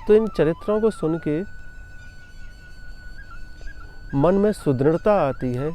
तो इन चरित्रों को सुन के मन में सुदृढ़ता आती है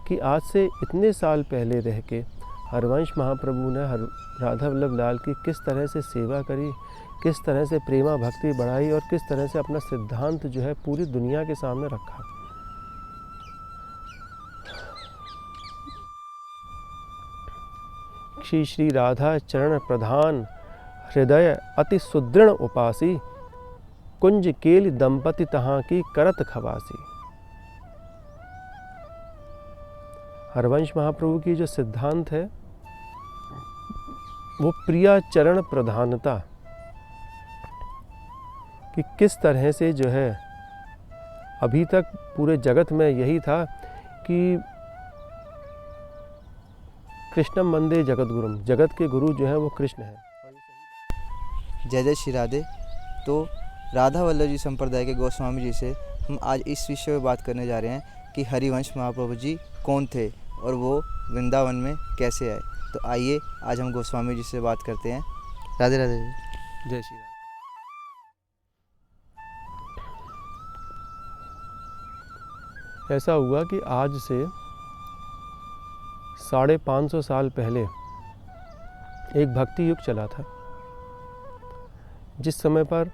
कि आज से इतने साल पहले रह के हरवंश महाप्रभु ने राधा वल्लभ लाल की किस तरह से सेवा करी, किस तरह से प्रेमा भक्ति बढ़ाई और किस तरह से अपना सिद्धांत जो है पूरी दुनिया के सामने रखा। श्री श्री राधा चरण प्रधान हृदय अति सुदृढ़ उपासी, कुंज केल दंपति तहाँ की करत खवासी। हरवंश महाप्रभु की जो सिद्धांत है वो प्रिया चरण प्रधानता, कि किस तरह से जो है अभी तक पूरे जगत में यही था कि कृष्णम वंदे जगत गुरुम, जगत के गुरु जो है वो कृष्ण है। जय जय श्री राधे। तो राधा वल्लभ जी संप्रदाय के गोस्वामी जी से हम आज इस विषय में बात करने जा रहे हैं कि हरिवंश महाप्रभु जी कौन थे और वो वृंदावन में कैसे आए। तो आइए आज हम गोस्वामी जी से बात करते हैं। राधे राधे। जय श्री राधे। ऐसा हुआ कि आज से 550 साल पहले एक भक्ति युग चला था, जिस समय पर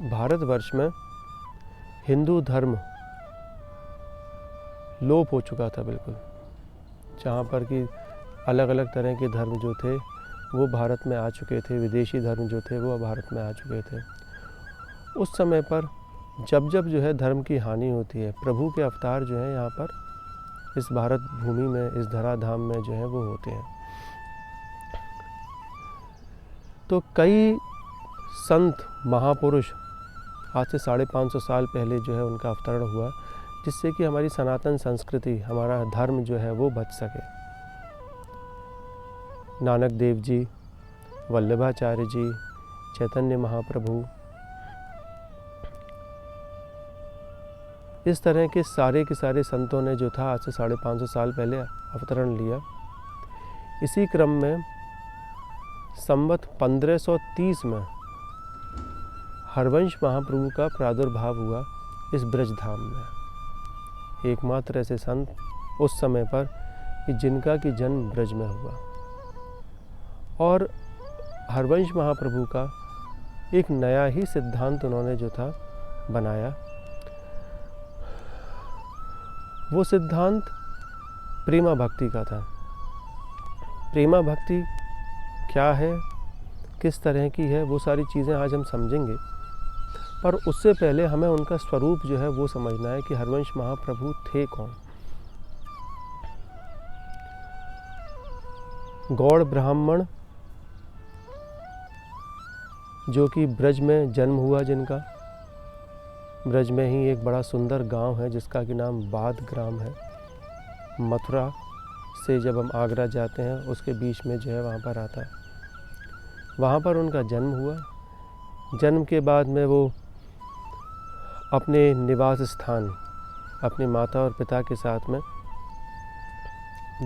भारतवर्ष में हिंदू धर्म लोप हो चुका था बिल्कुल, जहाँ पर कि अलग अलग तरह के धर्म जो थे वो भारत में आ चुके थे, विदेशी धर्म जो थे वो भारत में आ चुके थे। उस समय पर जब जब जो है धर्म की हानि होती है, प्रभु के अवतार जो है यहाँ पर इस भारत भूमि में, इस धराधाम में जो है वो होते हैं। तो कई संत महापुरुष आज से 550 साल पहले जो है उनका अवतरण हुआ, जिससे कि हमारी सनातन संस्कृति, हमारा धर्म जो है वो बच सके। नानक देव जी, वल्लभाचार्य जी, चैतन्य महाप्रभु, इस तरह के सारे संतों ने जो था आज से 550 साल पहले अवतरण लिया। इसी क्रम में संवत 1530 में हरवंश महाप्रभु का प्रादुर्भाव हुआ इस ब्रजधाम में। एकमात्र ऐसे संत उस समय पर कि जिनका कि जन्म ब्रज में हुआ, और हरवंश महाप्रभु का एक नया ही सिद्धांत उन्होंने जो था बनाया। वो सिद्धांत प्रेमा भक्ति का था। प्रेमा भक्ति क्या है, किस तरह की है, वो सारी चीज़ें आज हम समझेंगे, पर उससे पहले हमें उनका स्वरूप जो है वो समझना है कि हरवंश महाप्रभु थे कौन। गौड़ ब्राह्मण जो कि ब्रज में जन्म हुआ, जिनका ब्रज में ही एक बड़ा सुंदर गांव है जिसका कि नाम बाद ग्राम है। मथुरा से जब हम आगरा जाते हैं उसके बीच में जो है वहाँ पर आता है। वहाँ पर उनका जन्म हुआ। जन्म के बाद में वो अपने निवास स्थान, अपनी माता और पिता के साथ में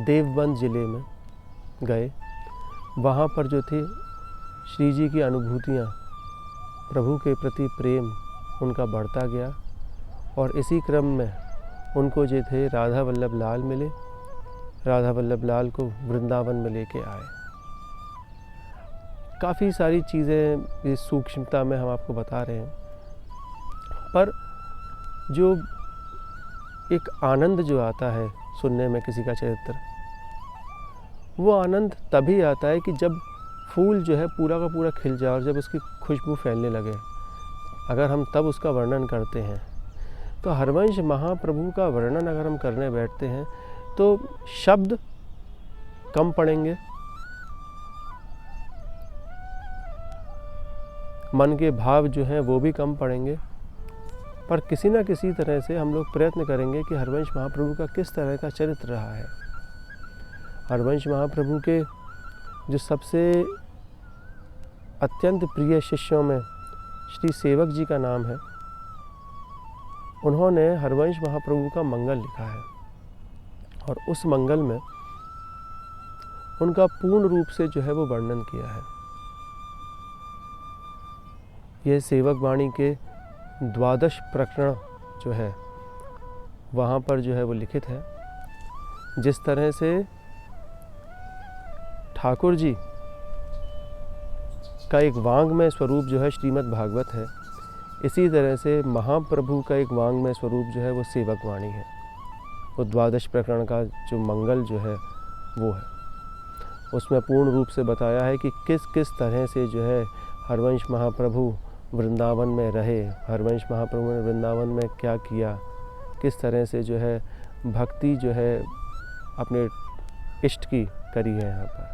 देवबंद ज़िले में गए। वहाँ पर जो थी श्री जी की अनुभूतियाँ, प्रभु के प्रति प्रेम उनका बढ़ता गया, और इसी क्रम में उनको जो थे राधा वल्लभ लाल मिले। राधा वल्लभ लाल को वृंदावन में लेके आए। काफ़ी सारी चीज़ें इस सूक्ष्मता में हम आपको बता रहे हैं, पर जो एक आनंद जो आता है सुनने में किसी का चरित्र, वो आनंद तभी आता है कि जब फूल जो है पूरा का पूरा खिल जाए और जब उसकी खुशबू फैलने लगे। अगर हम तब उसका वर्णन करते हैं तो हरवंश महाप्रभु का वर्णन अगर हम करने बैठते हैं तो शब्द कम पड़ेंगे, मन के भाव जो हैं वो भी कम पड़ेंगे, पर किसी न किसी तरह से हम लोग प्रयत्न करेंगे कि हरवंश महाप्रभु का किस तरह का चरित्र रहा है। हरवंश महाप्रभु के जो सबसे अत्यंत प्रिय शिष्यों में श्री सेवक जी का नाम है। उन्होंने हरवंश महाप्रभु का मंगल लिखा है, और उस मंगल में उनका पूर्ण रूप से जो है वो वर्णन किया है। यह सेवक वाणी के 12 प्रकरण जो है वहाँ पर जो है वो लिखित है। जिस तरह से ठाकुर जी का एक वांग्मय स्वरूप जो है श्रीमद् भागवत है, इसी तरह से महाप्रभु का एक वांग्मय स्वरूप जो है वो सेवक वाणी है। वो 12 प्रकरण का जो मंगल जो है वो है, उसमें पूर्ण रूप से बताया है कि किस किस तरह से जो है हरवंश महाप्रभु वृंदावन में रहे, हरवंश महाप्रभु ने वृंदावन में क्या किया, किस तरह से जो है भक्ति जो है अपने इष्ट की करी है। यहाँ पर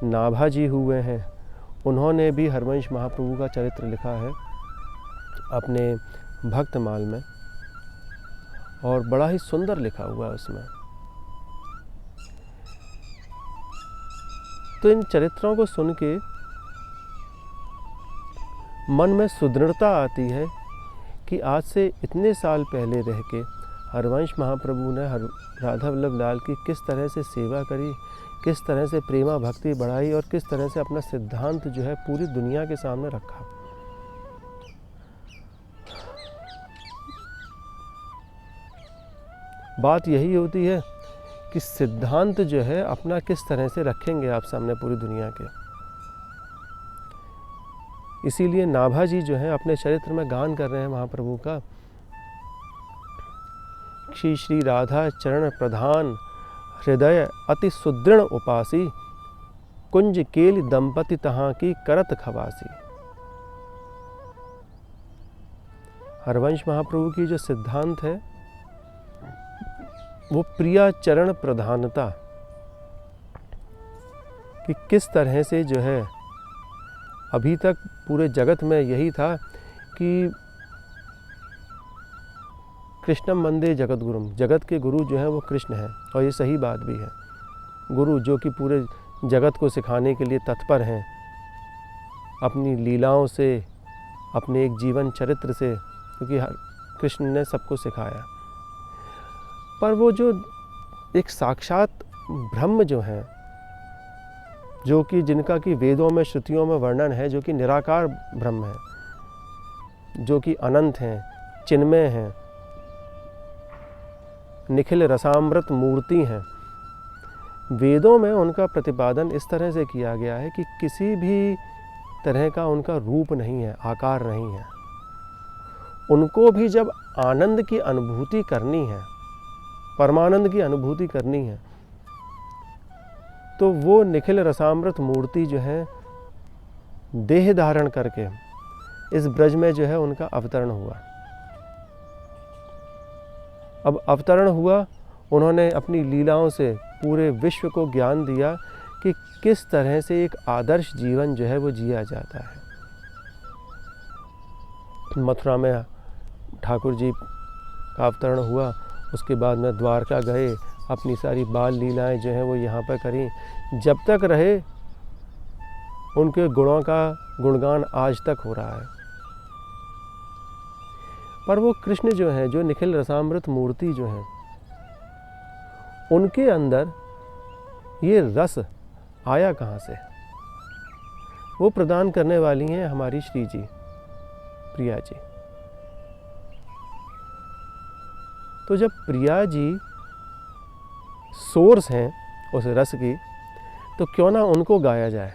नाभा जी हुए हैं, उन्होंने भी हरवंश महाप्रभु का चरित्र लिखा है अपने भक्तमाल में, और बड़ा ही सुंदर लिखा हुआ है उसमें। तो इन चरित्रों को सुन के मन में सुदृढ़ता आती है कि आज से इतने साल पहले रह के हरवंश महाप्रभु ने राधा वल्लभ लाल की किस तरह से सेवा करी, किस तरह से प्रेमा भक्ति बढ़ाई और किस तरह से अपना सिद्धांत जो है पूरी दुनिया के सामने रखा। बात यही होती है कि सिद्धांत जो है अपना किस तरह से रखेंगे आप सामने पूरी दुनिया के। इसीलिए नाभा जी जो है अपने चरित्र में गान कर रहे हैं महाप्रभु का, श्री श्री राधा चरण प्रधान हृदय अति सुदृढ़ उपासी, कुंज केल दंपति तहाँ की करत खवासी। हरवंश महाप्रभु की जो सिद्धांत है वो प्रिया चरण प्रधानता, कि किस तरह से जो है अभी तक पूरे जगत में यही था कि कृष्णम वंदे जगत गुरुम, जगत के गुरु जो हैं वो कृष्ण हैं, और ये सही बात भी है। गुरु जो कि पूरे जगत को सिखाने के लिए तत्पर हैं, अपनी लीलाओं से, अपने एक जीवन चरित्र से, क्योंकि कृष्ण ने सबको सिखाया। पर वो जो एक साक्षात ब्रह्म जो हैं, जो कि जिनका कि वेदों में श्रुतियों में वर्णन है, जो कि निराकार ब्रह्म है, जो कि अनंत हैं, चिन्मय हैं, निखिल रसामृत मूर्ति हैं, वेदों में उनका प्रतिपादन इस तरह से किया गया है कि किसी भी तरह का उनका रूप नहीं है, आकार नहीं है। उनको भी जब आनंद की अनुभूति करनी है, परमानंद की अनुभूति करनी है, तो वो निखिल रसामृत मूर्ति जो है देह धारण करके इस ब्रज में जो है उनका अवतरण हुआ। अब अवतरण हुआ, उन्होंने अपनी लीलाओं से पूरे विश्व को ज्ञान दिया कि किस तरह से एक आदर्श जीवन जो है वो जिया जाता है। मथुरा में ठाकुर जी का अवतरण हुआ, उसके बाद में द्वारका गए, अपनी सारी बाल लीलाएं जो हैं वो यहाँ पर करी। जब तक रहे उनके गुणों का गुणगान आज तक हो रहा है। पर वो कृष्ण जो हैं, जो निखिल रसामृत मूर्ति जो हैं, उनके अंदर ये रस आया कहाँ से? वो प्रदान करने वाली हैं हमारी श्री जी, प्रिया जी। तो जब प्रिया जी सोर्स हैं उस रस की, तो क्यों ना उनको गाया जाए।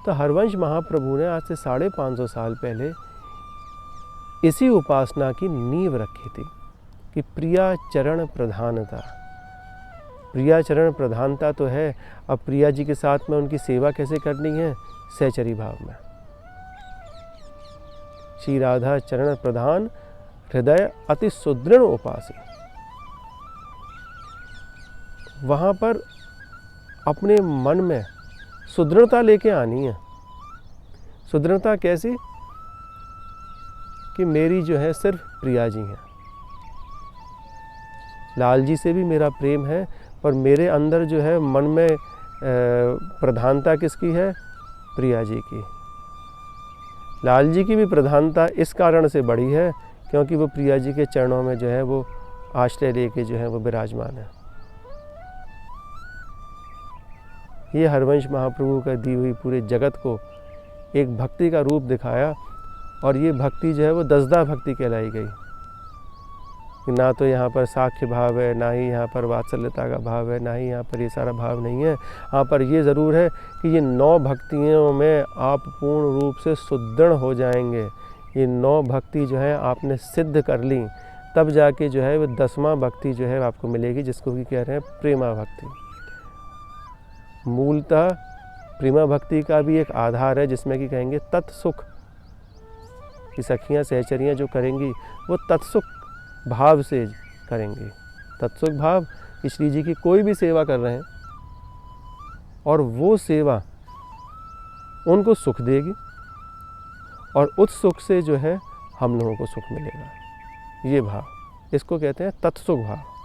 तो हरवंश महाप्रभु ने आज से 550 साल पहले इसी उपासना की नींव रखी थी कि प्रिया चरण प्रधानता। प्रिया चरण प्रधानता तो है, अब प्रिया जी के साथ में उनकी सेवा कैसे करनी है? सहचरी भाव में। श्री राधा चरण प्रधान हृदय अति सुदृढ़ उपासी। वहाँ पर अपने मन में सुदृढ़ता लेके आनी है। सुदृढ़ता कैसी? कि मेरी जो है सिर्फ प्रिया जी हैं। लाल जी से भी मेरा प्रेम है, पर मेरे अंदर जो है मन में प्रधानता किसकी है? प्रिया जी की। लाल जी की भी प्रधानता इस कारण से बढ़ी है क्योंकि वो प्रिया जी के चरणों में जो है वो आश्रय लेके जो है वो विराजमान है। ये हरवंश महाप्रभु का दी हुई पूरे जगत को एक भक्ति का रूप दिखाया, और ये भक्ति जो है वो दसदा भक्ति कहलाई गई। ना तो यहाँ पर साख्य भाव है, ना ही यहाँ पर वात्सल्यता का भाव है, ना ही यहाँ पर ये सारा भाव नहीं है। यहाँ पर ये ज़रूर है कि ये 9 भक्तियों में आप पूर्ण रूप से सुदृढ़ हो जाएंगे। ये 9 भक्ति जो है आपने सिद्ध कर ली, तब जाके जो है वो 10वां भक्ति जो है आपको मिलेगी, जिसको कि कह रहे हैं प्रेमा भक्ति। मूलतः प्रेमा भक्ति का भी एक आधार है, जिसमें कि कहेंगे तत्सुख की सखियाँ सहचरियाँ जो करेंगी वो तत्सुख भाव से करेंगे। तत्सुख भाव कि श्री जी की कोई भी सेवा कर रहे हैं और वो सेवा उनको सुख देगी, और उस सुख से जो है हम लोगों को सुख मिलेगा। ये भाव, इसको कहते हैं तत्सुख भाव।